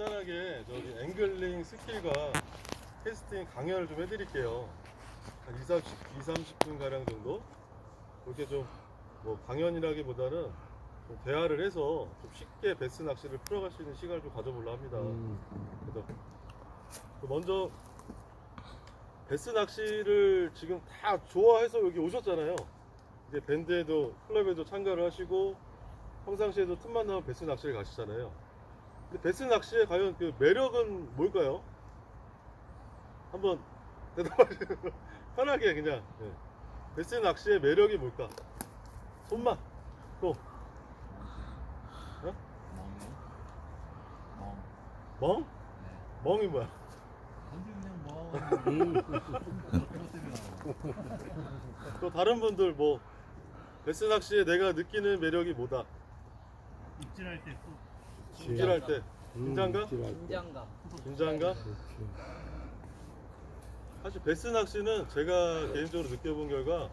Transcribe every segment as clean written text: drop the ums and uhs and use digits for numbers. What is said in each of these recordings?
간단하게 저기 앵글링 스킬과 캐스팅 강연을 좀 해드릴게요. 한 2, 30분 가량 정도. 그렇게 좀 뭐 강연이라기보다는 좀 대화를 해서 좀 쉽게 베스 낚시를 풀어갈 수 있는 시간을 좀 가져보려 합니다. 그래서 먼저 베스 낚시를 지금 다 좋아해서 여기 오셨잖아요. 이제 밴드에도 클럽에도 참가를 하시고 평상시에도 틈만 나면 베스 낚시를 가시잖아요. 근데 베스 낚시의 과연 그 매력은 뭘까요? 한번 대답하시는 거 편하게 그냥. 네. 베스 낚시의 매력이 뭘까? 손맛 또 어? 멍? 멍이 뭐야? 또 다른 분들 뭐 베스 낚시에 내가 느끼는 매력이 뭐다? 입질할 때 입질할 때 긴장감? 긴장감? 사실 베스 낚시는 제가 개인적으로 느껴본 결과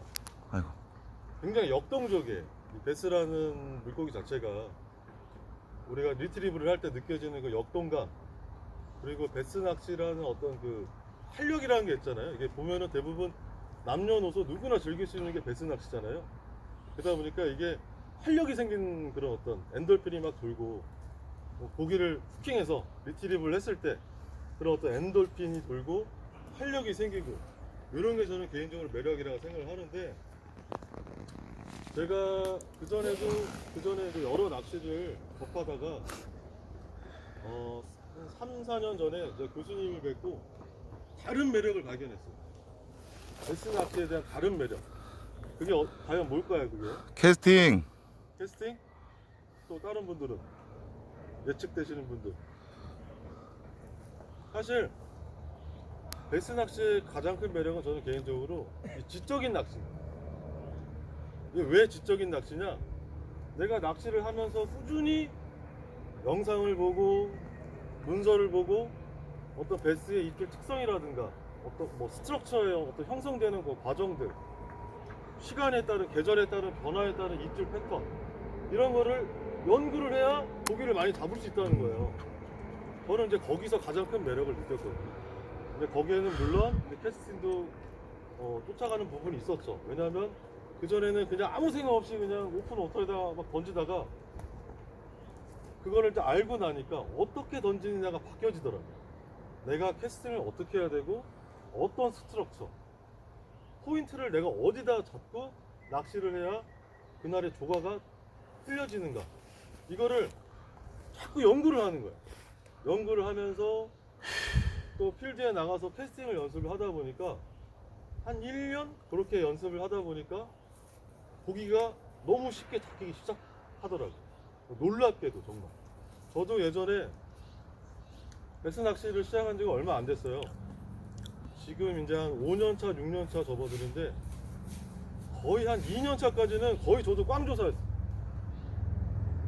굉장히 역동적이에요. 이 베스라는 물고기 자체가 우리가 리트리브를 할 때 느껴지는 그 역동감, 그리고 베스 낚시라는 어떤 그 활력이라는 게 있잖아요. 이게 보면은 대부분 남녀노소 누구나 즐길 수 있는 게 베스 낚시잖아요. 그러다 보니까 이게 활력이 생긴 그런 어떤 엔돌핀이 막 돌고, 뭐 고기를 후킹해서 리트리브를 했을 때 그런 어떤 엔돌핀이 돌고 활력이 생기고, 이런 게 저는 개인적으로 매력이라고 생각을 하는데, 제가 그전에도 여러 낚시를 접하다가 3, 4년 전에 이제 교수님을 뵙고 다른 매력을 발견했어요. 베스 낚시에 대한 다른 매력. 그게 과연 뭘까요, 그게? 캐스팅. 캐스팅? 또 다른 분들은? 예측되시는 분들. 사실 베스 낚시의 가장 큰 매력은 저는 개인적으로 이 지적인 낚시입니다. 이게 왜 지적인 낚시냐? 내가 낚시를 하면서 꾸준히 영상을 보고 문서를 보고 어떤 베스의 입질 특성이라든가 어떤 뭐 스트럭처의 어떤 형성되는 그 과정들, 시간에 따른, 계절에 따른, 변화에 따른 입질 패턴, 이런 거를 연구를 해야 고기를 많이 잡을 수 있다는 거예요. 저는 이제 거기서 가장 큰 매력을 느꼈거든요. 근데 거기에는 물론 캐스팅도 쫓아가는 부분이 있었죠. 왜냐하면 그전에는 그냥 아무 생각 없이 그냥 오픈 워터에다가 막 던지다가 그거를 이제 알고 나니까 어떻게 던지느냐가 바뀌어지더라고요. 내가 캐스팅을 어떻게 해야 되고 어떤 스트럭처, 포인트를 내가 어디다 잡고 낚시를 해야 그날의 조과가 틀려지는가, 이거를 자꾸 연구를 하는 거예요. 연구를 하면서 또 필드에 나가서 캐스팅을 연습을 하다 보니까 한 1년 그렇게 연습을 하다 보니까 고기가 너무 쉽게 잡히기 시작하더라고요. 놀랍게도 정말. 저도 예전에 베스 낚시를 시작한 지가 얼마 안 됐어요. 지금 이제 한 5년차, 6년차 접어드는데 거의 한 2년차까지는 거의 저도 꽝조사였어요.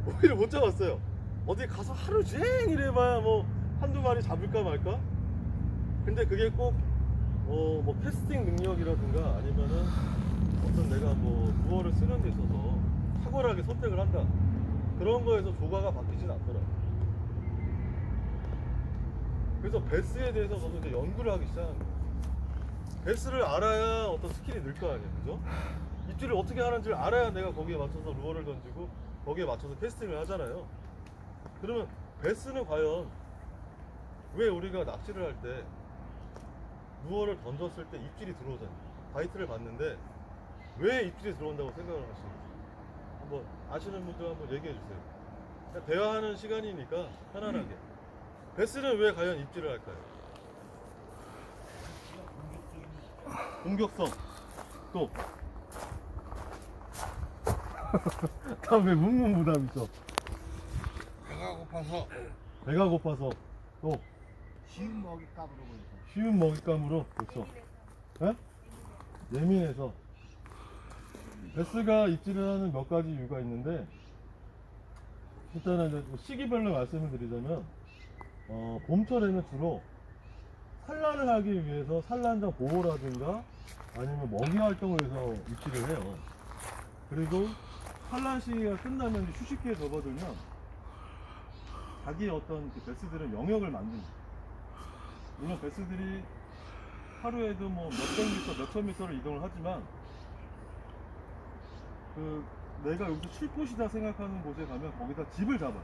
고기를 못 잡았어요. 어디 가서 하루 종일 해봐야 뭐 한두 마리 잡을까 말까? 근데 그게 꼭 뭐 캐스팅 능력이라든가 아니면은 어떤 내가 뭐 루어를 쓰는 데 있어서 탁월하게 선택을 한다, 그런 거에서 조과가 바뀌진 않더라고요. 그래서 베스에 대해서 저도 이제 연구를 하기 시작한 거예요. 베스를 알아야 어떤 스킬이 늘 거 아니에요, 그죠? 입질을 어떻게 하는지를 알아야 내가 거기에 맞춰서 루어를 던지고 거기에 맞춰서 캐스팅을 하잖아요. 그러면 베스는 과연 왜 우리가 낚시를 할 때 루어를 던졌을 때 입질이 들어오잖아요. 바이트를 봤는데 왜 입질이 들어온다고 생각을 하시는지 한번 아시는 분들 한번 얘기해 주세요. 그냥 대화하는 시간이니까 편안하게. 베스는 왜 과연 입질을 할까요? 공격성. 또 다음에 묵묵부담 있어. 배가 고파서. 또 쉬운 먹잇감으로 보이죠. 쉬운 먹잇감으로. 그렇죠. 예? 예민해서. 베스가 입질을 하는 몇 가지 이유가 있는데, 일단은 이제 시기별로 말씀을 드리자면 봄철에는 주로 산란을 하기 위해서 산란장 보호라든가 아니면 먹이 활동을 해서 입질을 해요. 그리고 산란 시기가 끝나면 휴식기에 접어들면 자기의 어떤 그 베스들은 영역을 만듭니다. 물론 베스들이 하루에도 뭐 몇백 미터, 몇천 미터를 이동을 하지만 그 내가 여기서 쉴 곳이다 생각하는 곳에 가면 거기다 집을 잡아요.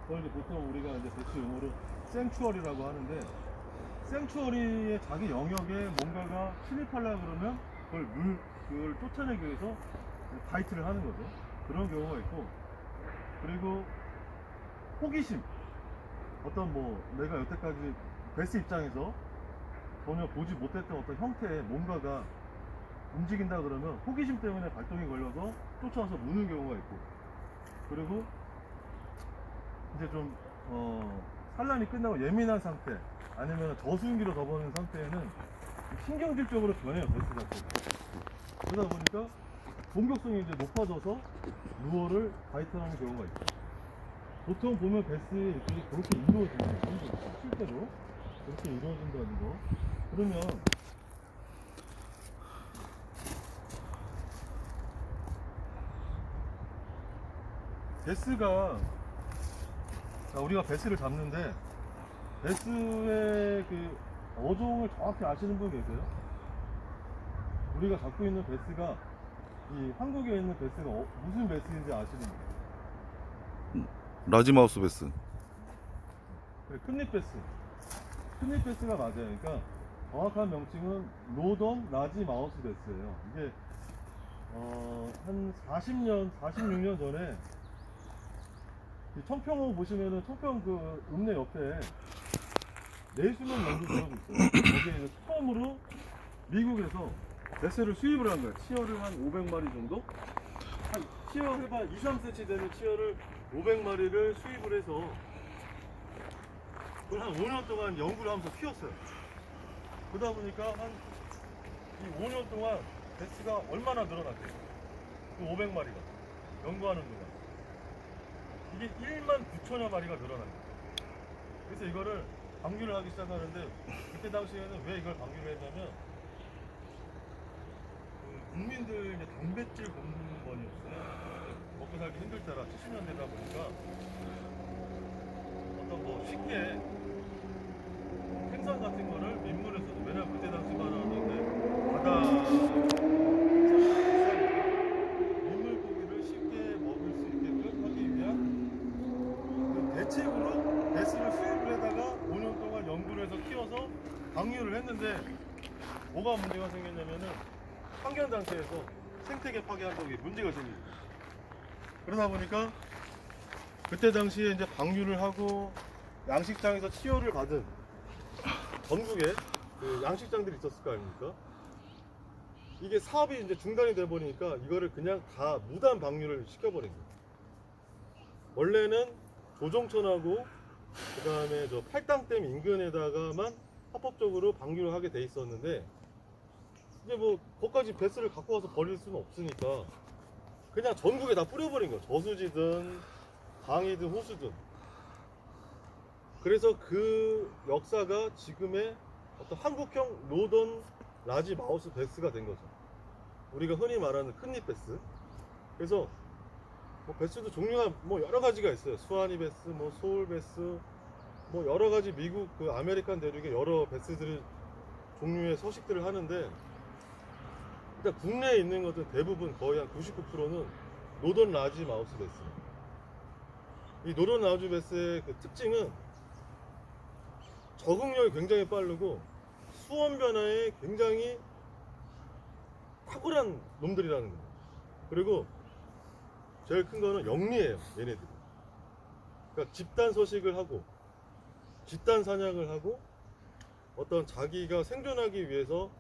그걸 이제 보통 우리가 이제 베스 용어로 생추어리라고 하는데, 생추어리의 자기 영역에 뭔가가 침입하려고 그러면 그걸 쫓아내기 위해서 바이트를 하는 거죠. 그런 경우가 있고, 그리고 호기심, 어떤 뭐 내가 여태까지 베스 입장에서 전혀 보지 못했던 어떤 형태의 뭔가가 움직인다 그러면 호기심 때문에 발동이 걸려서 쫓아와서 무는 경우가 있고, 그리고 이제 좀 산란이 끝나고 예민한 상태, 아니면 저수증기로 덮어놓은 상태에는 신경질적으로 변해요, 베스 자체가. 그러다 보니까 공격성이 이제 높아져서 루어를 바이트하는 경우가 있죠. 보통 보면 베스의 일들이 그렇게 이루어지는 거죠. 실제로 그렇게 이루어진다는 거. 그러면 베스가, 자, 우리가 베스를 잡는데 베스의 그 어종을 정확히 아시는 분 계세요? 우리가 잡고 있는 베스가, 이 한국에 있는 베스가 무슨 베스인지 아시는 분? 라지마우스 베스. 그래, 큰잎 베스. 큰잎 베스가 맞아요. 그러니까 정확한 명칭은 노던 라지 마우스 베스예요. 이게 한 46년 전에 이 청평호 보시면은 청평 그 읍내 옆에 내수면 연구소라고 있어요. 거기에 이제 처음으로 미국에서 베스를 수입을 한 거예요. 치어를 한 500마리 정도? 한 치어 해봐 2, 3cm 되는 치어를 500마리를 수입을 해서 그걸 한 5년 동안 연구를 하면서 키웠어요. 그러다 보니까 한 이 5년 동안 베스가 얼마나 늘어났대요. 그 500마리가 연구하는 동안 이게 1만 9천여 마리가 늘어납니다. 그래서 이거를 방류를 하기 시작하는데, 그때 당시에는 왜 이걸 방류를 했냐면 그 국민들 이제 단백질 공급원이었어요. 먹고 살기 힘들 때라 70년대다 보니까 어떤 뭐 쉽게 생선 같은 거를 민물에서도, 왜냐면 그때 당시 말하는데 바다 민물 고기를 쉽게 먹을 수 있게끔 하기 위한 그 대책으로 베스를 수입을 해다가 5년 동안 연구를 해서 키워서 방류를 했는데, 뭐가 문제가 생겼냐면은 환경 단체에서 생태계 파괴한다고 문제가 생깁니다. 그러다 보니까 그때 당시에 이제 방류를 하고 양식장에서 치어를 받은 전국에 그 양식장들이 있었을 거 아닙니까? 이게 사업이 이제 중단이 돼 버리니까 이거를 그냥 다 무단 방류를 시켜버린 거예요. 원래는 조종천하고 그 다음에 저 팔당댐 인근에다가만 합법적으로 방류를 하게 돼 있었는데, 이제 뭐 거기까지 베스를 갖고 와서 버릴 수는 없으니까 그냥 전국에 다 뿌려버린 거예요. 저수지든 강이든 호수든. 그래서 그 역사가 지금의 어떤 한국형 노던 라지 마우스 베스가 된 거죠. 우리가 흔히 말하는 큰잎 베스. 그래서 뭐 베스도 종류가 뭐 여러 가지가 있어요. 수아니 베스, 뭐 소울 베스, 뭐 여러 가지 미국 그 아메리칸 대륙의 여러 베스들이 종류의 서식들을 하는데, 일단 국내에 있는 것들 대부분 거의 한 99%는 노던 라지 마우스 베스. 이 노던 라지 베스의 그 특징은 적응력이 굉장히 빠르고 수온 변화에 굉장히 탁월한 놈들이라는 거예요. 그리고 제일 큰 거는 영리해요, 얘네들이. 그러니까 집단 서식을 하고 집단 사냥을 하고 어떤 자기가 생존하기 위해서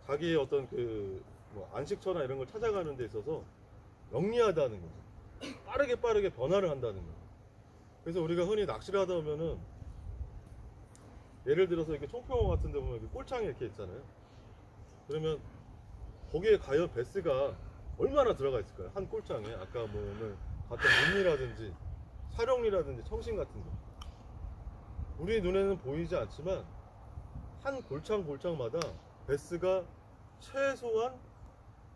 자기의 어떤 그 뭐 안식처나 이런 걸 찾아가는 데 있어서 영리하다는 거죠. 빠르게 변화를 한다는 거예요. 그래서 우리가 흔히 낚시를 하다 보면은 예를 들어서 이렇게 청평호 같은 데 보면 이렇게 꼴창이 이렇게 있잖아요. 그러면 거기에 과연 베스가 얼마나 들어가 있을까요? 한 꼴창에. 아까 뭐 오늘 봤던 문이라든지 사령리라든지 청신 같은 거. 우리 눈에는 보이지 않지만 한 골창마다 베스가 최소한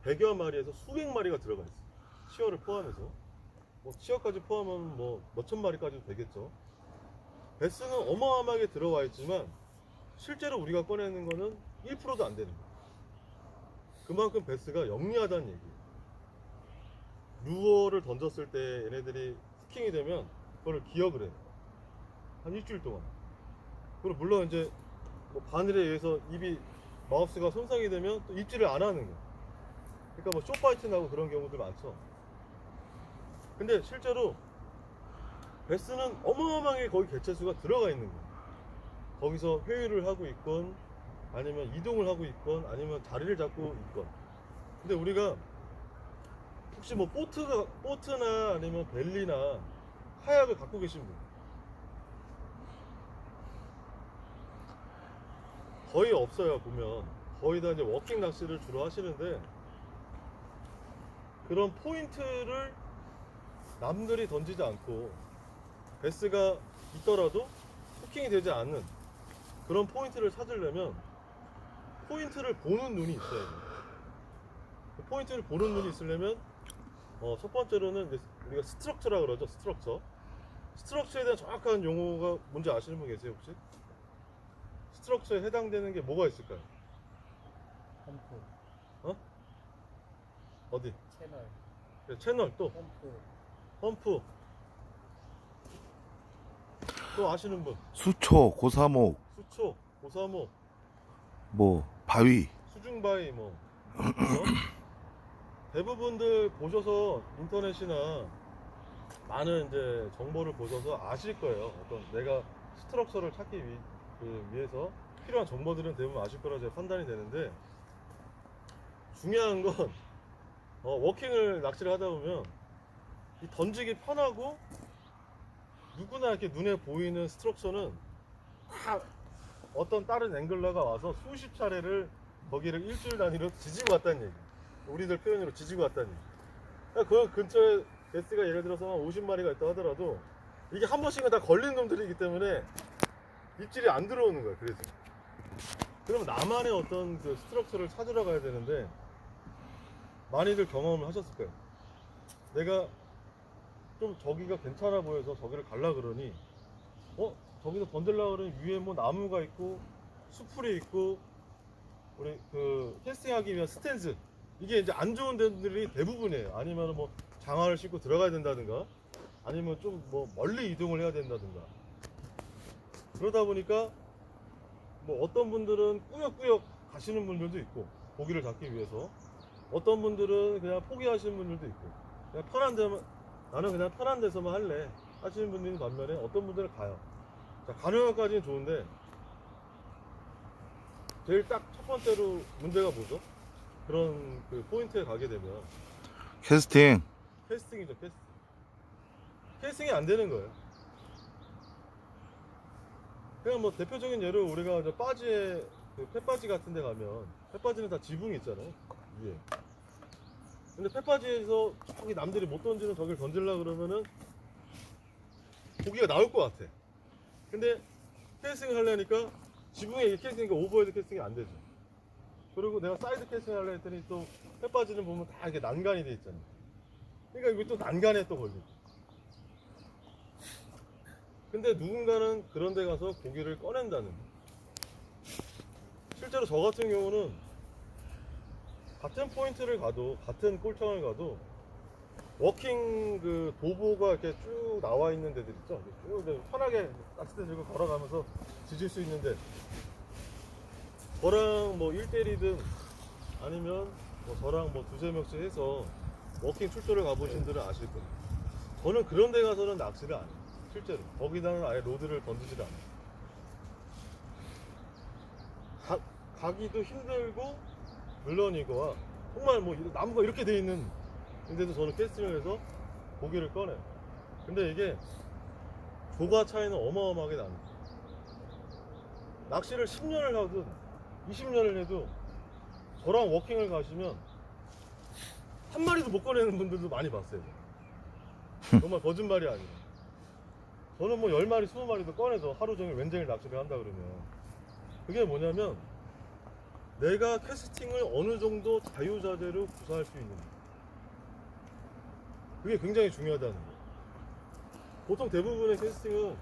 100여 마리에서 수백 마리가 들어가 있어요. 치어를 포함해서. 뭐 치어까지 포함하면 뭐 몇천 마리까지도 되겠죠. 배스는 어마어마하게 들어와 있지만 실제로 우리가 꺼내는 거는 1%도 안 되는 거예요. 그만큼 배스가 영리하다는 얘기예요. 루어를 던졌을 때 얘네들이 스킹이 되면 그걸 기억을 해요. 한 일주일 동안. 그리고 물론 이제 뭐 바늘에 의해서 입이 마우스가 손상이 되면 또 입질을 안 하는 거예요. 그러니까 뭐 쇼파이트 나고 그런 경우들 많죠. 근데 실제로 베스는 어마어마하게 거기 개체수가 들어가 있는 거예요. 거기서 회유를 하고 있건 아니면 이동을 하고 있건 아니면 자리를 잡고 있건. 근데 우리가 혹시 뭐 보트나 아니면 벨리나 카약을 갖고 계신 분 거의 없어요. 보면 거의 다 이제 워킹 낚시를 주로 하시는데 그런 포인트를 남들이 던지지 않고 베스가 있더라도 후킹이 되지 않는 그런 포인트를 찾으려면 포인트를 보는 눈이 있어야 돼요. 그 포인트를 보는 눈이 있으려면 첫 번째로는 이제 우리가 스트럭처라 그러죠. 스트럭처에 대한 정확한 용어가 뭔지 아시는 분 계세요 혹시? 스트럭처에 해당되는 게 뭐가 있을까요? 펌프, 어디? 채널, 네, 채널 또 펌프 또 아시는 분? 수초, 고사목, 수초, 고사모, 뭐 바위. 수중바위 뭐 그죠? 대부분들 보셔서 인터넷이나 많은 이제 정보를 보셔서 아실 거예요. 어떤 내가 스트럭처를 찾기 위해서 필요한 정보들은 대부분 아실 거라 제가 판단이 되는데 중요한 건 워킹을 낚시를 하다 보면 이 던지기 편하고 누구나 이렇게 눈에 보이는 스트럭처는 다 어떤 다른 앵글러가 와서 수십 차례를 거기를 일주일 단위로 지지고 갔다는 얘기. 우리들 표현으로 지지고 갔다는 얘기. 그러니까 그 근처에 베스가 예를 들어서 한 50마리가 있다 하더라도 이게 한 번씩은 다 걸린 놈들이기 때문에 입질이 안 들어오는 거예요. 그래서 그럼 나만의 어떤 그 스트럭처를 찾으러 가야 되는데 많이들 경험을 하셨을 거예요. 내가 좀 저기가 괜찮아 보여서 저기를 갈라 그러니 저기서 던질라 그러니 위에 뭐 나무가 있고 수풀이 있고 우리 그 캐스팅하기 위한 스탠스 이게 이제 안 좋은 데들이 대부분이에요. 아니면 뭐 장화를 신고 들어가야 된다든가 아니면 좀 뭐 멀리 이동을 해야 된다든가 그러다 보니까 뭐 어떤 분들은 꾸역꾸역 가시는 분들도 있고 고기를 잡기 위해서 어떤 분들은 그냥 포기하시는 분들도 있고 그냥 편한 데만 나는 그냥 편한 데서만 할래 하시는 분들이 반면에 어떤 분들은 가요. 자, 가는 것까지는 좋은데 제일 딱 첫 번째로 문제가 뭐죠? 그런 그 포인트에 가게 되면 캐스팅. 캐스팅이죠. 캐스팅이 안 되는 거예요. 그냥 뭐 대표적인 예로 우리가 이제 바지에 그 펫바지 같은 데 가면 펫바지는 다 지붕이 있잖아요 위에. 근데 펫바지에서 저기 남들이 못 던지는 저길 던지려고 그러면은 고기가 나올 것 같아. 근데 캐스팅을 하려니까 지붕에 이게 캐스팅이니까 오버헤드 캐스팅이 안 되죠. 그리고 내가 사이드 캐스팅을 하려 했더니 또 펫바지는 보면 다 이렇게 난간이 돼 있잖아요. 그러니까 이거 또 난간에 또 걸리고. 근데 누군가는 그런 데 가서 고기를 꺼낸다는 거예요. 실제로 저 같은 경우는 같은 포인트를 가도 같은 꼴창을 가도 워킹 그 도보가 이렇게 쭉 나와 있는 데들 있죠. 쭉 이제 편하게 낚싯대 들고 걸어가면서 지질 수 있는데 저랑 뭐 1대1이든 아니면 뭐 저랑 뭐 두세 명씩 해서 워킹 출조를 가보신 분들은 아실 거예요. 저는 그런 데 가서는 낚시를 안 해요. 실제로 거기다는 아예 로드를 던지질 않아요. 가기도 힘들고 물론이거와 정말 뭐 나무가 이렇게 돼 있는 데도 저는 캐스팅을 해서 고기를 꺼내요. 근데 이게 조과 차이는 어마어마하게 납니다. 낚시를 10년을 하든 20년을 해도 저랑 워킹을 가시면 한 마리도 못 꺼내는 분들도 많이 봤어요. 정말 거짓말이 아니라 저는 뭐 10마리 20마리도 꺼내서 하루 종일 웬쟁일 낚시를 한다 그러면 그게 뭐냐면 내가 캐스팅을 어느 정도 자유자재로 구사할 수 있는 그게 굉장히 중요하다는 거예요. 보통 대부분의 캐스팅은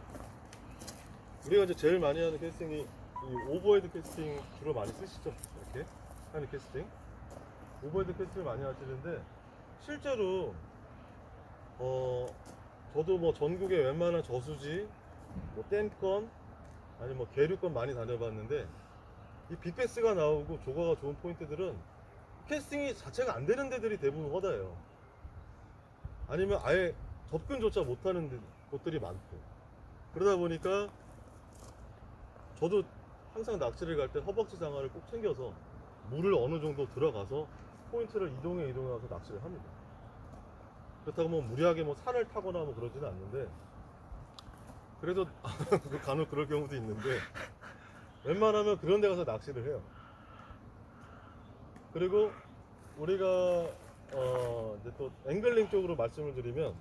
우리가 이제 제일 많이 하는 캐스팅이 이 오버헤드 캐스팅 주로 많이 쓰시죠. 이렇게 하는 캐스팅. 오버헤드 캐스팅을 많이 하시는데 실제로 저도 뭐 전국의 웬만한 저수지, 뭐 댐건, 아니 뭐 계류건 많이 다녀봤는데 이 빅베스가 나오고 조과가 좋은 포인트들은 캐스팅이 자체가 안 되는 데들이 대부분 허다해요. 아니면 아예 접근조차 못하는 곳들이 많고 그러다 보니까 저도 항상 낚시를 갈 때 허벅지 장화를 꼭 챙겨서 물을 어느 정도 들어가서 포인트를 이동해서 낚시를 합니다. 그렇다고 뭐 무리하게 뭐 산을 타거나 뭐 그러지는 않는데 그래도 간혹 그럴 경우도 있는데 웬만하면 그런 데 가서 낚시를 해요. 그리고 우리가 이제 또 앵글링 쪽으로 말씀을 드리면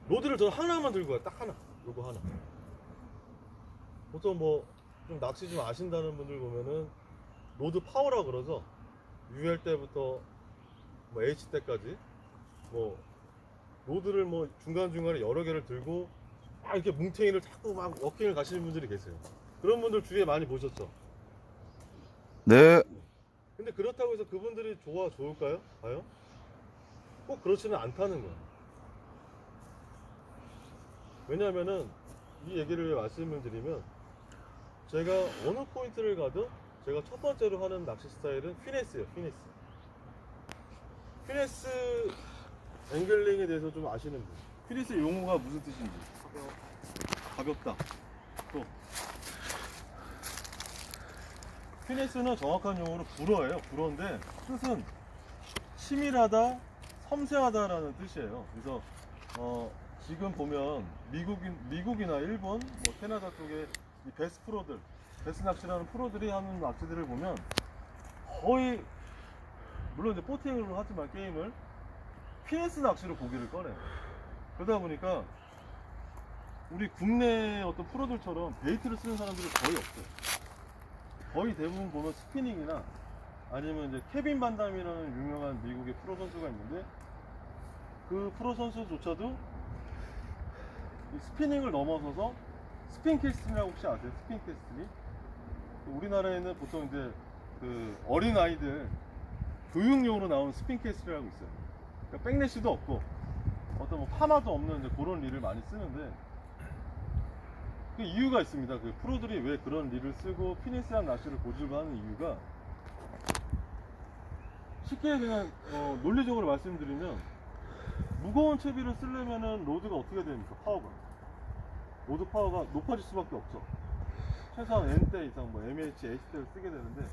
로드를 저 하나만 들고 가요. 딱 하나. 요거 하나. 보통 뭐 좀 낚시 좀 아신다는 분들 보면은 로드 파워라 그러죠. UL 때부터 뭐 H 때까지 뭐 로드를 뭐 중간중간에 여러 개를 들고 막 이렇게 뭉탱이를 자꾸 막 워킹을 가시는 분들이 계세요. 그런 분들 주위에 많이 보셨죠? 네. 근데 그렇다고 해서 그분들이 좋을까요? 과연? 꼭 그렇지는 않다는 거예요. 왜냐면은 이 얘기를 말씀을 드리면 제가 어느 포인트를 가도 제가 첫 번째로 하는 낚시 스타일은 피네스예요. 피네스 앵글링에 대해서 좀 아시는 분. 피네스 용어가 무슨 뜻인지. 가볍다. 또 피네스는 정확한 용어로 불어예요. 불어인데 뜻은 치밀하다, 섬세하다라는 뜻이에요. 그래서 지금 보면 미국이나 일본, 뭐 캐나다 쪽에 이 베스 프로들, 베스 낚시라는 프로들이 하는 낚시들을 보면 거의 물론 이제 보팅으로 하지만 게임을 피네스 낚시로 고기를 꺼내요. 그러다 보니까 우리 국내 어떤 프로들처럼 베이트를 쓰는 사람들이 거의 없어요. 거의 대부분 보면 스피닝이나 아니면 이제 케빈 반담이라는 유명한 미국의 프로 선수가 있는데 그 프로 선수조차도 이 스피닝을 넘어서서 스핀 캐스팅이라고 혹시 아세요? 스핀 캐스팅? 우리나라에는 보통 이제 그 어린 아이들 교육용으로 나온 스핀 캐스팅이라고 있어요. 그러니까 백래시도 없고 어떤 뭐 파마도 없는 이제 그런 릴을 많이 쓰는데 그 이유가 있습니다. 그 프로들이 왜 그런 릴을 쓰고 피니스한 낚시를 고집하는 이유가 쉽게 그냥 논리적으로 말씀드리면 무거운 채비를 쓰려면은 로드가 어떻게 됩니까? 로드 파워가 높아질 수밖에 없죠. 최소한 N대 이상 뭐 MH, H대를 쓰게 되는데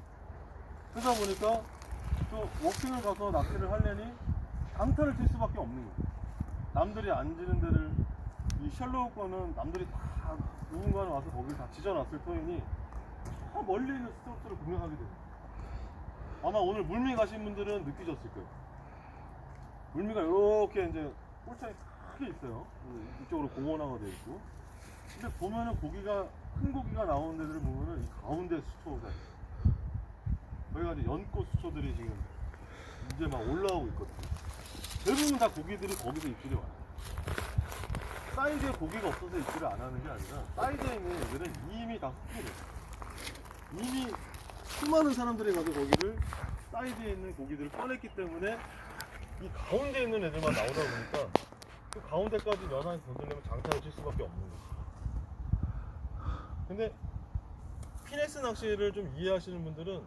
그러다 보니까 또 워킹을 가서 낚시를 하려니 강타를 칠 수밖에 없는 거예요. 남들이 앉는 데를 이 셜로우 거는 남들이 다 누군가는 와서 거기를 다 지져놨을 터이니 더 멀리 있는 스트로크를 공략하게 돼요. 아마 오늘 물미 가신 분들은 느끼셨을 거예요. 물미가 이렇게 이제 꼴창이 크게 있어요. 이쪽으로 공원화가 되어 있고. 근데 보면은 큰 고기가 나오는 데들을 보면은 이 가운데 수초가 있어요. 거기가 이제 연꽃 수초들이 지금 이제 막 올라오고 있거든요. 대부분 다 고기들이 거기서 입질이 와요. 사이드에 고기가 없어서 입질을 안 하는 게 아니라 사이드에 있는 애들은 이미 다 흡기를 이미 수많은 사람들이 가서 거기를 사이드에 있는 고기들을 꺼냈기 때문에 이 가운데 있는 애들만 나오다 보니까 그 가운데까지 연하게 던지려면 장타를 칠 수밖에 없는 거죠. 근데 피네스 낚시를 좀 이해하시는 분들은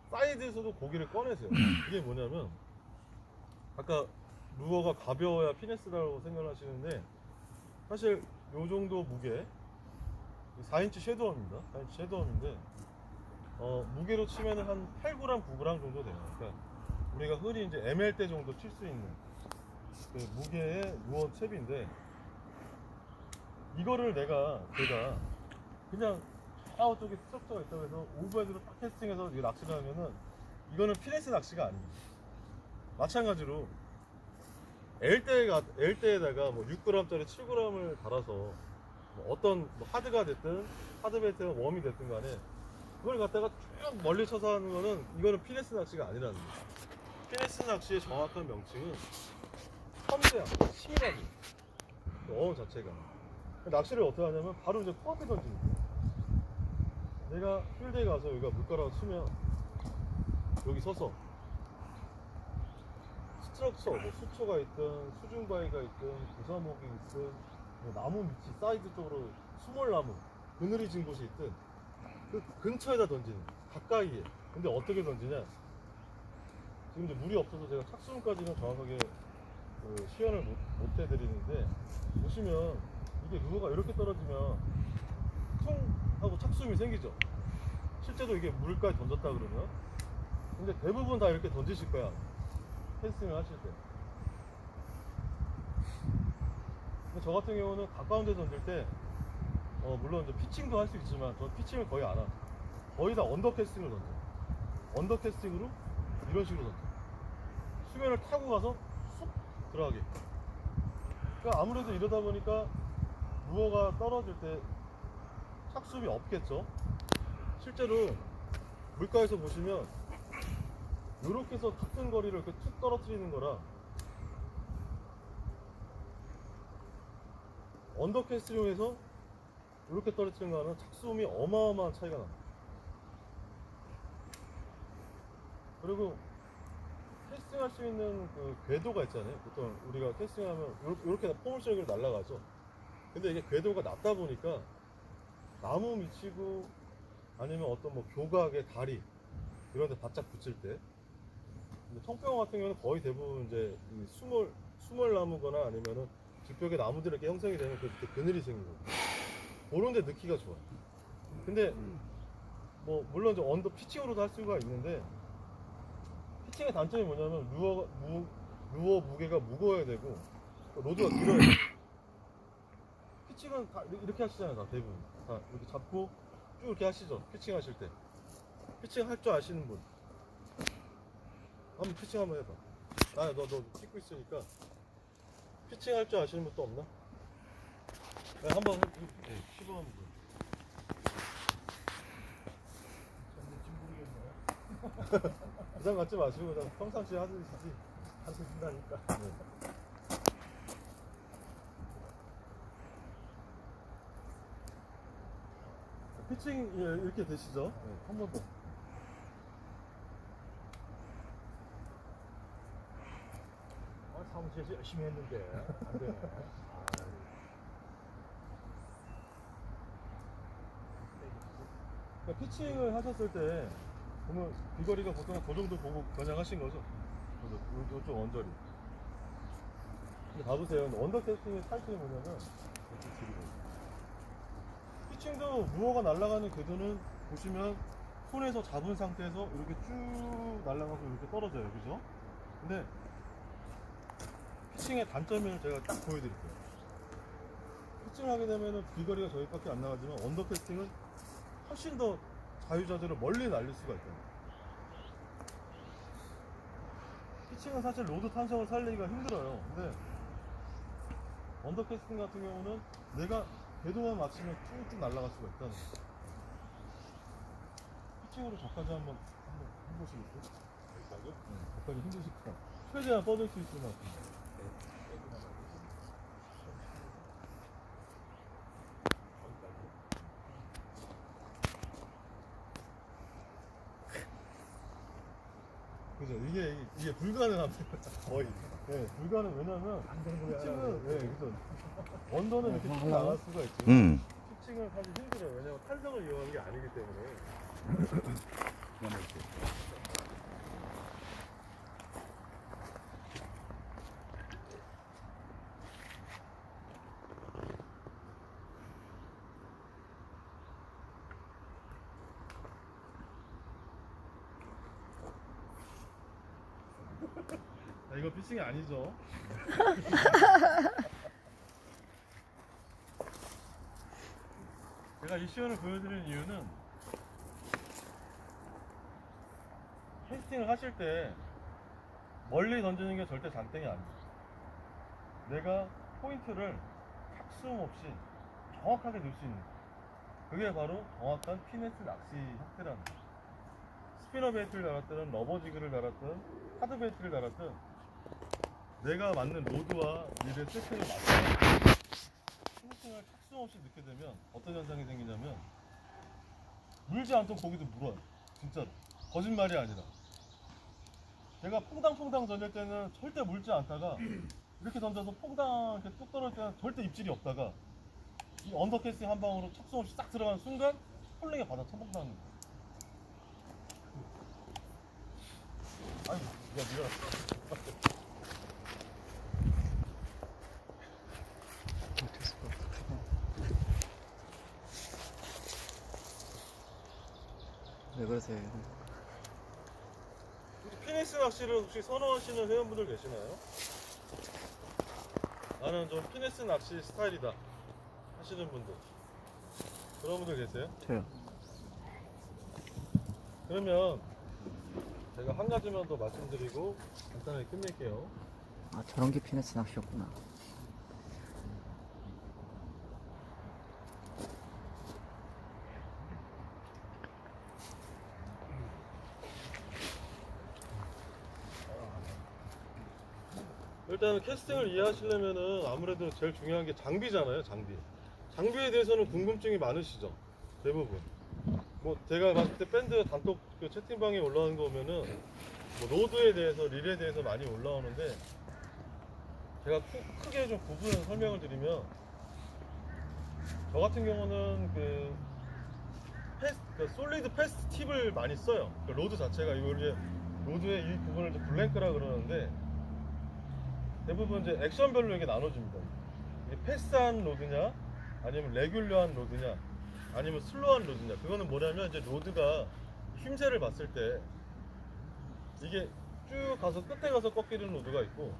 사이드에서도 고기를 꺼내세요. 그게 뭐냐면 아까 루어가 가벼워야 피네스라고 생각하시는데 사실 요 정도 무게 4인치 섀도우입니다. 4인치 섀도우인데 무게로 치면은 한 8g, 9g 정도 돼요. 그러니까 우리가 흔히 이제 ML대 정도 칠 수 있는 그 무게의 루어 챕인데 이거를 제가 그냥 파워 쪽에 스트럭처가 있다고 해서 오버헤드로 딱 캐스팅해서 이거 낚시를 하면은 이거는 피네스 낚시가 아닙니다. 마찬가지로 L대에다가 뭐 6g짜리 7g을 달아서 뭐 어떤 뭐 하드가 됐든 하드베이트가 웜이 됐든 간에 그걸 갖다가 쭉 멀리 쳐서 하는 거는 이거는 피네스 낚시가 아니라는 거예요. 피네스 낚시의 정확한 명칭은 섬세함, 치밀함입니다. 어원 자체가. 낚시를 어떻게 하냐면 바로 이제 코앞에 던지는 거예요. 내가 필드에 가서 여기가 물가라고 치면 여기 서서 스트럭처, 뭐 수초가 있든 수중바위가 있든 부사목이 있든 뭐 나무 밑이 사이드 쪽으로 수몰나무 그늘이 진 곳이 있든 그 근처에다 던지는 가까이에. 근데 어떻게 던지냐, 지금 이제 물이 없어서 제가 착수음까지는 정확하게 그 시연을 못 해드리는데, 보시면 이게 루어가 이렇게 떨어지면 퉁 하고 착수음이 생기죠. 실제로 이게 물가에 던졌다 그러면. 근데 대부분 다 이렇게 던지실 거야, 캐스팅을 하실 때. 근데 저 같은 경우는 가까운 데 던질 때 물론 이제 피칭도 할 수 있지만 저 피칭을 거의 안 하죠. 거의 다 언더 캐스팅을 던져. 언더 캐스팅으로 이런 식으로 던져. 수면을 타고 가서 쏙 들어가게. 그러니까 아무래도 이러다 보니까 루어가 떨어질 때 착수음이 없겠죠. 실제로 물가에서 보시면 이렇게 해서 같은 거리를 이렇게 툭 떨어뜨리는 거랑 언더 캐스팅용에서 이렇게 떨어뜨리는 거는 착수음이 어마어마한 차이가 납니다. 그리고 캐스팅할 수 있는 그 궤도가 있잖아요. 보통 우리가 캐스팅하면 이렇게 포물선으로 날아가죠. 근데 이게 궤도가 낮다 보니까 나무 미치고 아니면 어떤 뭐 교각의 다리 이런 데 바짝 붙일 때, 근데 청평 같은 경우는 거의 대부분 이제 이 수몰나무거나 아니면은 뒷벽에 나무들이 이렇게 형성이 되면 그 그늘이 생기고 그런 데 넣기가 좋아요. 근데 뭐 물론 이제 언더 피칭으로도 할 수가 있는데, 피칭의 단점이 뭐냐면 루어 무게가 무거워야 되고 로드가 길어야 돼. 피칭은 다 이렇게 하시잖아요. 다 대부분 다 이렇게 잡고 쭉 이렇게 하시죠. 피칭 하실 때. 피칭 할 줄 아시는 분 한번 피칭 한번 해봐. 너 찍고 있으니까 피칭 할 줄 아시는 분 또 없나? 네, 한번 시범 한번 부담 갖지 마시고 그냥 평상시에 하시다니까. 네. 피칭 이렇게 되시죠? 네, 한 번 더. 사무실에서 열심히 했는데 안 되네. 그러니까 피칭을 하셨을 때 보면 비거리가 보통 그 정도 보고 겨냥하신 거죠? 이쪽 언저리. 근데 봐보세요. 언더 캐스팅의 차이점이 뭐냐면 이렇게 줄이고. 피칭도 루어가 날아가는 궤도는 보시면 손에서 잡은 상태에서 이렇게 쭉 날아가서 이렇게 떨어져요. 그죠? 근데 피칭의 단점을 제가 딱 보여드릴게요. 피칭하게 되면 비거리가 저기밖에 안 나가지만 언더 캐스팅은 훨씬 더 자유자재로 멀리 날릴 수가 있다. 피칭은 사실 로드 탄성을 살리기가 힘들어요. 근데 언더 캐스팅 같은 경우는 내가 궤도만 맞추면 쭉쭉 날아갈 수가 있다는 거예요. 피칭으로 저까지 한번 해보시겠어요? 여기까지? 네, 저까지 힘드실 거야. 최대한 뻗을 수 있을 만큼. 그죠? 이게 불가능합니다. 거의. 네, 불가능. 왜냐면 피칭은 그죠? 원더는 이렇게 쭉 나갈 수가 있지만 피칭은 사실 힘들어요. 왜냐면 탄성을 이용하는 게 아니기 때문에. 이거 피칭이 아니죠? 제가 이 시연을 보여드리는 이유는 캐스팅을 하실 때 멀리 던지는 게 절대 장땡이 아닙니다. 내가 포인트를 착수음 없이 정확하게 넣을 수 있는, 그게 바로 정확한 피네스 낚시 형태라는 거예요. 스피너 베이트를 달았든 러버지그를 달았든 하드 베이트를 달았든 내가 맞는 로드와 릴의 세팅을 맞춰 캐스팅을 탁수 없이 넣게 되면 어떤 현상이 생기냐면 물지 않던 고기도 물어요. 진짜로. 거짓말이 아니라. 제가 퐁당퐁당 던질 때는 절대 물지 않다가 이렇게 던져서 퐁당 이렇게 뚝 떨어질 때는 절대 입질이 없다가 이 언더캐스팅 한 방으로 척수 없이 싹 들어가는 순간 폴링에 바다 처먹다는 거예요. 아이고, 야, 밀어놨어. 왜 그러세요? 피니스 낚시를 혹시 선호하시는 회원분들 계시나요? 나는 좀 피니스 낚시 스타일이다 하시는 분들, 그런 분들 계세요? 저요. 그러면 제가 한 가지만 더 말씀드리고 간단하게 끝낼게요. 아, 저런 게 피네스 낚시였구나. 일단은 캐스팅을 이해하시려면은 아무래도 제일 중요한 게 장비잖아요. 장비에 대해서는 궁금증이 많으시죠, 대부분. 뭐 제가 봤을 때 밴드 단톡 그 채팅방에 올라오는 거 보면은 뭐 로드에 대해서, 릴에 대해서 많이 올라오는데, 제가 크게 좀 구분을 설명을 드리면, 저 같은 경우는 그 솔리드 패스트 팁을 많이 써요. 그 로드 자체가 이제 로드의 이 부분을 이제 블랭크라 그러는데, 대부분 이제 액션별로 이게 나눠집니다. 이게 패스한 로드냐, 아니면 레귤러한 로드냐, 아니면 슬로우한 로드냐. 그거는 뭐냐면 이제 로드가 힘새를 봤을 때 이게 쭉 가서 끝에 가서 꺾이는 로드가 있고,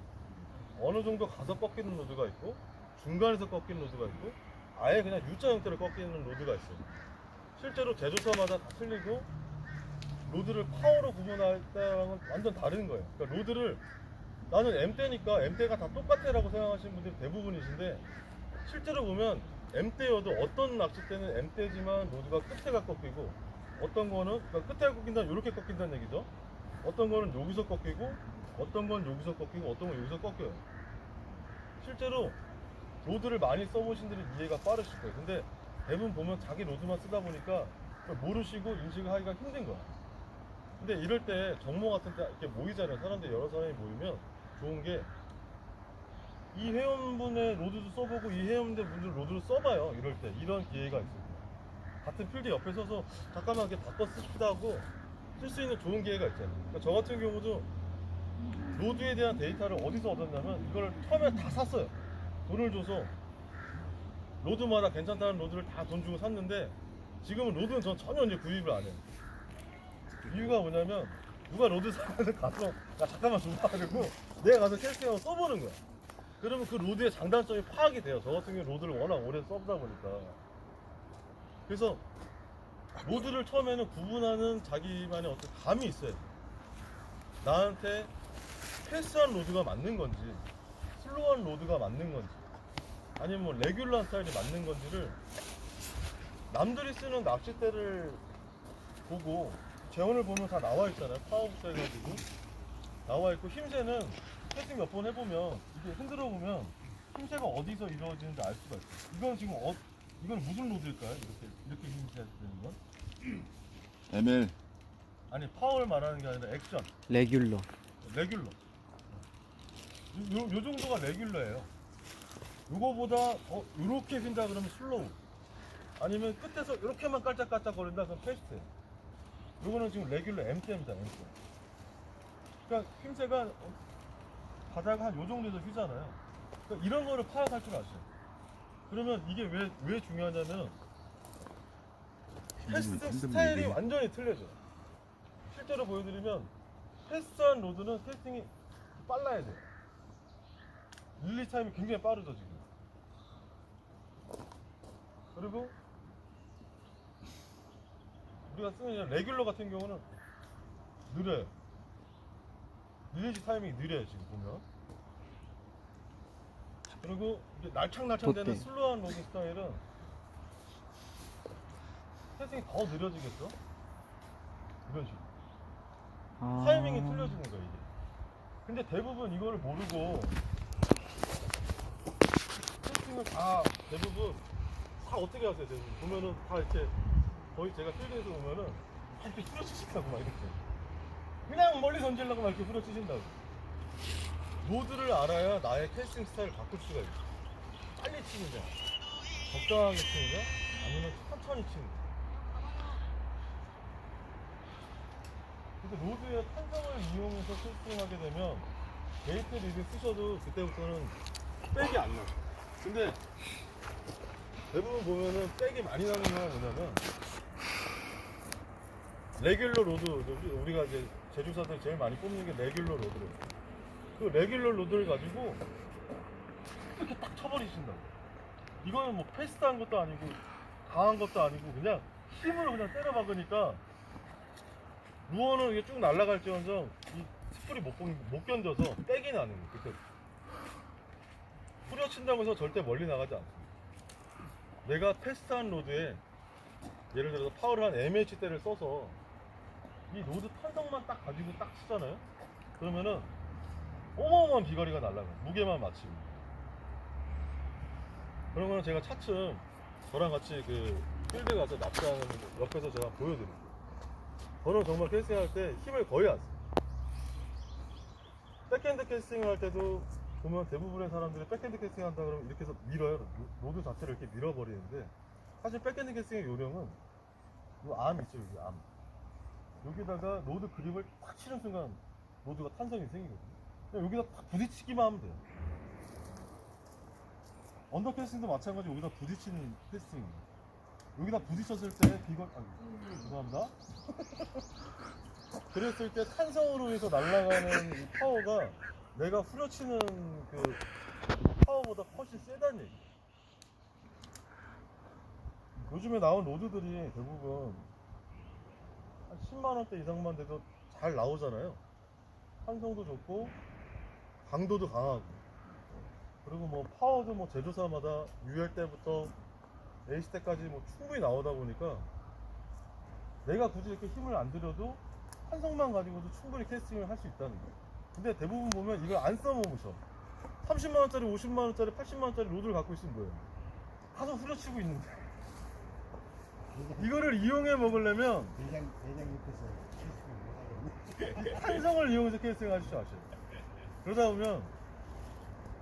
어느 정도 가서 꺾이는 로드가 있고, 중간에서 꺾이는 로드가 있고, 아예 그냥 U자 형태로 꺾이는 로드가 있어요. 실제로 제조사마다 다 틀리고, 로드를 파워로 구분할 때랑은 완전 다른 거예요. 그러니까 로드를 나는 M대니까 M대가 다 똑같아 라고 생각하시는 분들이 대부분이신데, 실제로 보면 M대여도 어떤 낚싯대는 M대지만 로드가 끝에가 꺾이고, 어떤 거는 그러니까 끝에가 꺾인다면 이렇게 꺾인다는 얘기죠. 어떤 거는 여기서 꺾이고, 어떤 건 여기서 꺾이고, 어떤 건 여기서 꺾여요. 실제로 로드를 많이 써보신 분들은 이해가 빠르실 거예요. 근데 대부분 보면 자기 로드만 쓰다 보니까 그걸 모르시고 인식을 하기가 힘든 거야. 근데 이럴 때 정모 같은 때 이렇게 모이잖아요. 사람들 여러 사람이 모이면 좋은 게, 이 회원분의 로드도 써보고 이 회원분들 로드를 써봐요. 이럴 때 이런 기회가 있어요. 같은 필드 옆에 서서 잠깐만 이렇게 바꿔 씁시다 하고 쓸 수 있는 좋은 기회가 있잖아요. 그러니까 저 같은 경우도 로드에 대한 데이터를 어디서 얻었냐면, 이걸 처음에 다 샀어요. 돈을 줘서 로드마다 괜찮다는 로드를 다 돈 주고 샀는데, 지금은 로드는 전 전혀 이제 구입을 안 해요. 이유가 뭐냐면, 누가 로드 사면은 가서 야 잠깐만 줘봐 그러고 내가 가서 캐스팅하고 써보는 거야. 그러면 그 로드의 장단점이 파악이 돼요. 저 같은 경우 로드를 워낙 오래 써보다 보니까. 그래서 로드를 처음에는 구분하는 자기만의 어떤 감이 있어야 돼. 나한테 패스한 로드가 맞는 건지, 슬로우한 로드가 맞는 건지, 아니면 뭐 레귤러한 스타일이 맞는 건지를 남들이 쓰는 낚싯대를 보고, 재원을 보면 다 나와 있잖아요. 파워부터 해가지고 나와 있고, 힘새는 캐스팅 몇 번 해보면 이게 흔들어 보면 힘새가 어디서 이루어지는지 알 수가 있어요. 이건 지금 이건 무슨 로드일까요? 이렇게 힘새 되는 건? ML 아니, 파워를 말하는 게 아니라 액션. 레귤러. 레귤러. 요 정도가 레귤러예요. 요거보다 요렇게 휜다 그러면 슬로우, 아니면 끝에서 이렇게만 깔짝깔짝 거린다 그럼 패스트. 요거는 지금 레귤러 M대입니다. M대. 그러니까 힘새가 바다가 한 요 정도에서 휘잖아요. 그러니까 이런 거를 파악할 줄 아셔요. 그러면 이게 왜 중요하냐면, 패스트 스타일이 완전히 틀려져요. 실제로 보여드리면, 패스트한 로드는 캐스팅이 빨라야 돼요. 릴리스 타임이 굉장히 빠르죠 지금. 그리고 우리가 쓰는 레귤러 같은 경우는 느려요. 릴리스 타이밍이 느려요 지금 보면. 그리고 이게 날창날창되는 돗대. 슬로우한 로드 스타일은 캐스팅이 더 느려지겠죠? 이런 식으로 아... 타이밍이 틀려지는 거예요 이게. 근데 대부분 이거를 모르고 캐스팅을 다 대부분 다 어떻게 하세요? 대부분 보면은 다 이렇게 거의 제가 필드에서 보면은 다 이렇게 후려치신다고 막 이렇게 그냥 멀리 던지려고 막 이렇게 후려치신다고. 노드를 알아야 나의 캐스팅 스타일을 바꿀 수가 있어. 빨리 치느냐, 적당하게 치느냐, 아니면 천천히 치느냐. 근데 로드의 탄성을 이용해서 캐스팅하게 되면 게이트 리드 쓰셔도 그때부터는 백이 안 나요. 근데 대부분 보면은 백이 많이 나는 건 뭐냐면 레귤러 로드, 우리가 이제 제조사들 제일 많이 뽑는 게 레귤러 로드래요. 그 레귤러 로드를 가지고 이렇게 딱 쳐버리신다. 이거는 뭐 패스트한 것도 아니고 강한 것도 아니고 그냥 힘으로 그냥 때려 박으니까 루어는 이게 쭉 날아갈지언정 이 스프리 못 견뎌서 백이 나는 거예요. 그때 후려친다고 해서 절대 멀리 나가지 않습니다. 내가 테스트한 로드에 예를 들어서 파워를 한 MH대를 써서 이 로드 탄성만 딱 가지고 딱 치잖아요. 그러면은 어마어마한 비거리가 날아가요. 무게만 맞추고. 그런 거는 제가 차츰 저랑 같이 그 필드 가서 납치하는 옆에서 제가 보여드릴게요. 저는 정말 캐스팅할 때 힘을 거의 안 써요. 백핸드 캐스팅을 할 때도 보면 대부분의 사람들이 백핸드 캐스팅 한다 그러면 이렇게 해서 밀어요. 로드 자체를 이렇게 밀어버리는데 사실 백핸드 캐스팅의 요령은 이 암 있죠, 여기 암. 여기다가 로드 그립을 탁 치는 순간 로드가 탄성이 생기거든요. 그냥 여기다 탁 부딪히기만 하면 돼요. 언더 캐스팅도 마찬가지 여기다 부딪히는 캐스팅입니다. 여기다 부딪혔을 때 죄송합니다. 그랬을 때 탄성으로 해서 날아가는 이 파워가 내가 후려치는 그 파워보다 훨씬 세다는 얘기. 요즘에 나온 로드들이 대부분 한 10만원대 이상만 돼도 잘 나오잖아요. 탄성도 좋고 강도도 강하고 그리고 뭐 파워도 뭐 제조사마다 UL 때부터 AC 때까지 뭐 충분히 나오다 보니까 내가 굳이 이렇게 힘을 안 들여도 탄성만 가지고도 충분히 캐스팅을 할 수 있다는 거예요. 근데 대부분 보면 이걸 안 써먹으셔. 30만원짜리, 50만원짜리, 80만원짜리 로드를 갖고 있으면 뭐예요? 가서 후려치고 있는데 이거를 이용해 먹으려면 대장님께서 탄성을 이용해서 캐스팅을 하실 줄 아셔요. 그러다 보면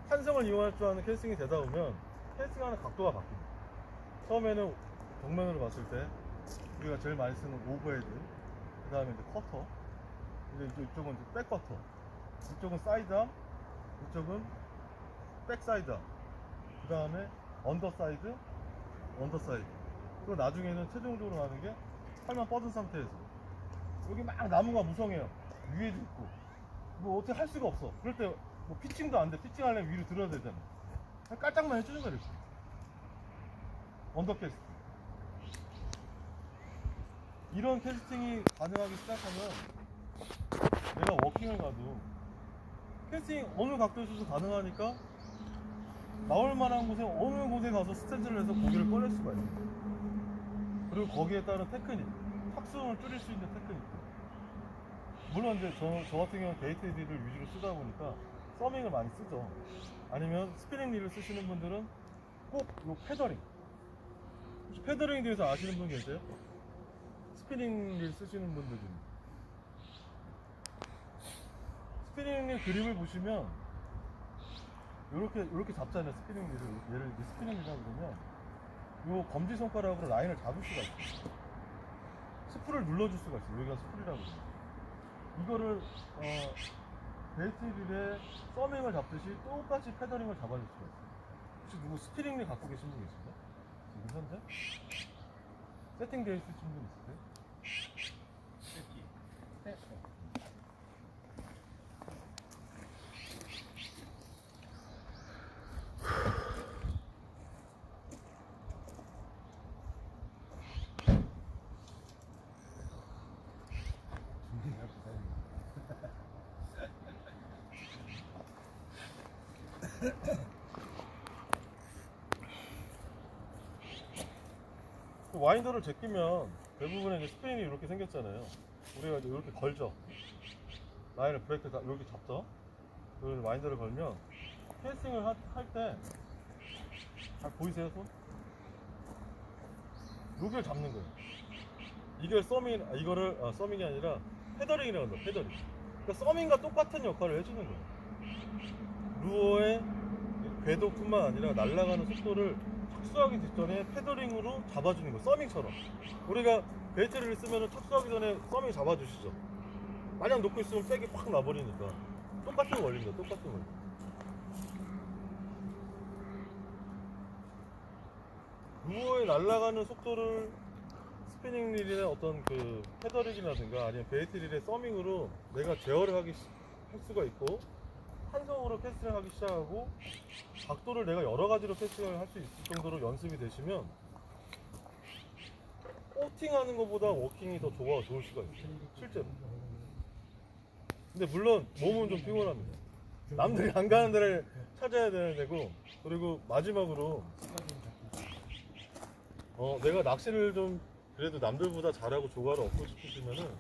탄성을 이용할 줄 아는 캐스팅이 되다 보면 캐스팅하는 각도가 바뀝니다. 처음에는 정면으로 봤을 때 우리가 제일 많이 쓰는 오버헤드, 그 다음에 이제 커터, 이제 이쪽은 이제 백커터, 이쪽은 사이드암, 이쪽은 백사이드암, 그 다음에 언더사이드, 언더사이드. 그리고 나중에는 최종적으로 하는 게 팔만 뻗은 상태에서 여기 막 나무가 무성해요. 위에도 있고 뭐 어떻게 할 수가 없어. 그럴 때 뭐 피칭도 안 돼. 피칭 하려면 위로 들어야 되잖아. 깔짝만 해주는 거야 이렇게. 언더 캐스팅. 이런 캐스팅이 가능하기 시작하면 내가 워킹을 가도 캐스팅 어느 각도에서도 가능하니까 나올 만한 곳에 어느 곳에 가서 스탠드를 해서 고기를 꺼낼 수가 있어요. 그리고 거기에 따른 테크닉, 탁수음을 줄일 수 있는 테크닉. 물론 이제 저 같은 경우는 데이트 릴을 위주로 쓰다 보니까 서밍을 많이 쓰죠. 아니면 스피닝 릴을 쓰시는 분들은 꼭 요 패더링. 혹시 패더링에 대해서 아시는 분 계세요? 스피닝 릴 쓰시는 분들 중에. 스피닝 릴 그립을 보시면 요렇게 잡잖아요. 스피닝 릴을. 얘를 스피닝 릴이라고 그러면 요 검지손가락으로 라인을 잡을 수가 있어요. 스프를 눌러줄 수가 있어요. 여기가 스프리라고 그래요. 이거를 데이트 릴에 서밍을 잡듯이 똑같이 패더링을 잡아줄 수가 있어요. 혹시 누구 스피닝 릴 갖고 계신 분 계신가요? 지금 현재? 세팅되어 있으신 분 있으세요? 와인더를 제끼면 대부분의 이제 스프링이 이렇게 생겼잖아요. 우리가 이제 이렇게 걸죠. 라인을 브레이크 이렇게 잡죠. 그리고 와인더를 걸면 캐스팅을 할 때 잘 보이세요 손? 여기를 잡는 거예요. 이걸 서밍이 아니라 패더링이라고 한다. 패더링. 그러니까 서밍과 똑같은 역할을 해주는 거예요. 루어의 궤도뿐만 아니라 날아가는 속도를 착수하기 직전에 패더링으로 잡아주는 거예요. 서밍처럼. 우리가 베이트를 쓰면 착수하기 전에 서밍 잡아주시죠. 마냥 놓고 있으면 백이 확 나버리니까. 똑같은 원리입니다. 똑같은 원리. 루어에 날아가는 속도를 스피닝 릴의 어떤 그 패더링이라든가 아니면 베이트 릴의 서밍으로 내가 제어를 할 수가 있고, 한성으로 캐스팅을 하기 시작하고 각도를 내가 여러 가지로 캐스팅을 할 수 있을 정도로 연습이 되시면 포팅하는 것보다 워킹이 더 좋을 수가 있어요. 실제로. 근데 물론 몸은 좀 피곤합니다. 남들이 안 가는 데를 찾아야 되는 데고, 그리고 마지막으로 내가 낚시를 좀 그래도 남들보다 잘하고 조과를 얻고 싶으시면은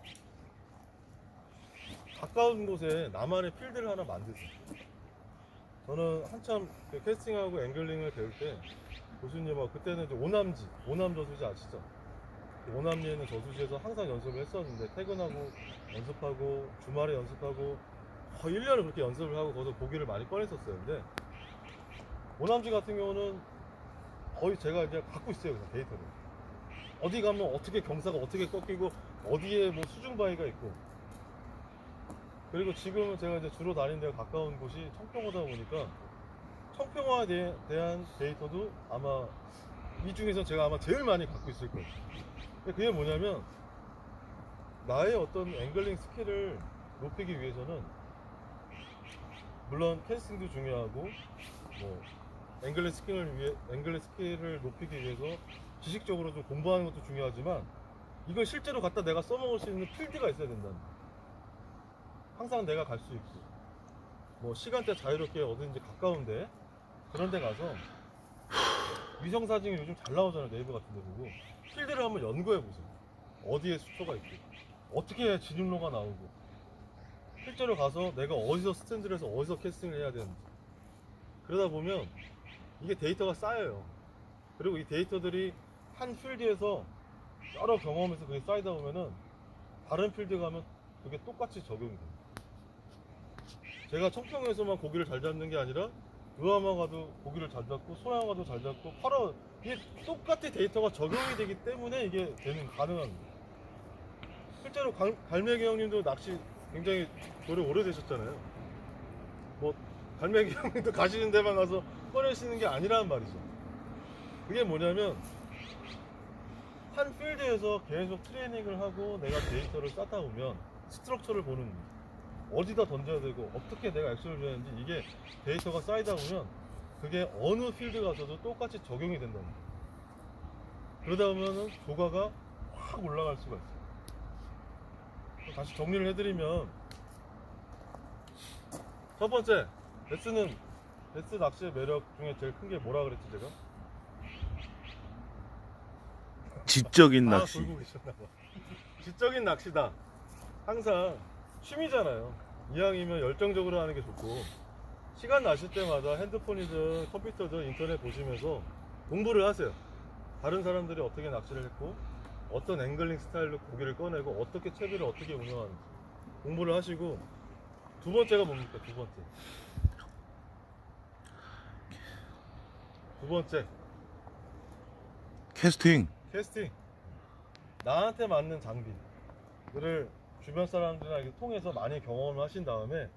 가까운 곳에 나만의 필드를 하나 만드세요. 저는 한참 그 캐스팅하고 앵글링을 배울 때 교수님하고 그때는 이제 오남 저수지 아시죠? 오남리에 있는 저수지에서 항상 연습을 했었는데, 퇴근하고 연습하고 주말에 연습하고 거의 1년을 그렇게 연습을 하고 거기서 고기를 많이 꺼냈었어요. 근데 오남지 같은 경우는 거의 제가 이제 갖고 있어요. 그냥 데이터를. 어디 가면 어떻게 경사가 어떻게 꺾이고 어디에 뭐 수중바위가 있고. 그리고 지금은 제가 이제 주로 다니는 데가 가까운 곳이 청평호다 보니까 청평호에 대한 데이터도 아마 이 중에서 제가 아마 제일 많이 갖고 있을 거예요. 근데 그게 뭐냐면, 나의 어떤 앵글링 스킬을 높이기 위해서는 물론 캐스팅도 중요하고 뭐 앵글링 스킬을 높이기 위해서 지식적으로 좀 공부하는 것도 중요하지만, 이걸 실제로 갖다 내가 써먹을 수 있는 필드가 있어야 된다는 거예요. 항상 내가 갈 수 있고, 뭐 시간대 자유롭게 어딘지 가까운데 그런 데 가서, 위성사진이 요즘 잘 나오잖아요. 네이버 같은 데 보고 필드를 한번 연구해 보세요. 어디에 수초가 있고 어떻게 진입로가 나오고, 실제로 가서 내가 어디서 스탠드를 해서 어디서 캐스팅을 해야 되는지. 그러다 보면 이게 데이터가 쌓여요. 그리고 이 데이터들이 한 필드에서 여러 경험에서 그게 쌓이다 보면은 다른 필드 가면 그게 똑같이 적용이 돼요. 제가 청평에서만 고기를 잘 잡는 게 아니라 루아마 가도 고기를 잘 잡고 소양 가도 잘 잡고 이게 똑같이 데이터가 적용이 되기 때문에 이게 가능한 거예요. 실제로 갈매기 형님도 낚시 굉장히 오래 오래되셨잖아요. 뭐 갈매기 형님도 가시는 데만 가서 꺼내시는 게 아니란 말이죠. 그게 뭐냐면, 한 필드에서 계속 트레이닝을 하고 내가 데이터를 쌓다 보면 스트럭처를 보는 거예요. 어디다 던져야 되고 어떻게 내가 액션을 줘야 하는지, 이게 데이터가 쌓이다 보면 그게 어느 필드 가서도 똑같이 적용이 된다는 거예요. 그러다 보면은 조과가 확 올라갈 수가 있어요. 다시 정리를 해드리면, 첫 번째, 베스 낚시의 매력 중에 제일 큰 게 뭐라 그랬지 제가? 지적인 낚시. 돌고 계셨나 봐. 지적인 낚시다. 항상 취미잖아요. 이왕이면 열정적으로 하는 게 좋고, 시간 나실 때마다 핸드폰이든 컴퓨터든 인터넷 보시면서 공부를 하세요. 다른 사람들이 어떻게 낚시를 했고, 어떤 앵글링 스타일로 고기를 꺼내고, 어떻게 채비를 어떻게 운영하는지 공부를 하시고, 두 번째가 뭡니까? 두 번째 캐스팅. 캐스팅. 나한테 맞는 장비를 주변 사람들이랑 통해서 많이 경험을 하신 다음에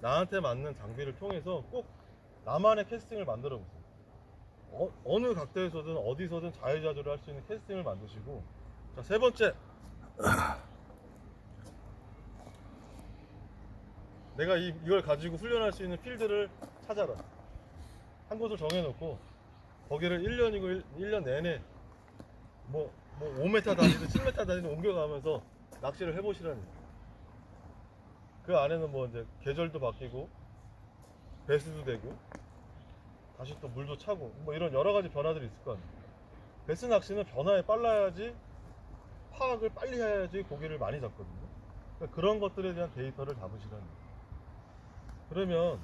나한테 맞는 장비를 통해서 꼭 나만의 캐스팅을 만들어 보세요. 어느 각도에서든 어디서든 자유자재로 할 수 있는 캐스팅을 만드시고, 자, 세 번째, 내가 이걸 가지고 훈련할 수 있는 필드를 찾아라. 한 곳을 정해놓고 거기를 1년 내내 뭐 5m 다니든 10m 다니든 옮겨가면서 낚시를 해보시라는 거예요. 그 안에는 뭐 이제 계절도 바뀌고 배수도 되고 다시 또 물도 차고 뭐 이런 여러 가지 변화들이 있을 거 아니에요. 배스 낚시는 변화에 빨라야지, 파악을 빨리 해야지 고기를 많이 잡거든요. 그러니까 그런 것들에 대한 데이터를 잡으시라는 거예요. 그러면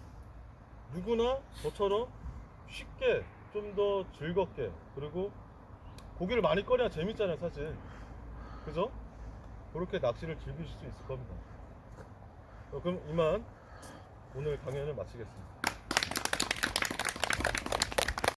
누구나 저처럼 쉽게 좀 더 즐겁게, 그리고 고기를 많이 꺼내야 재밌잖아요 사실. 그죠? 그렇게 낚시를 즐기실 수 있을 겁니다. 그럼 이만 오늘 강연을 마치겠습니다.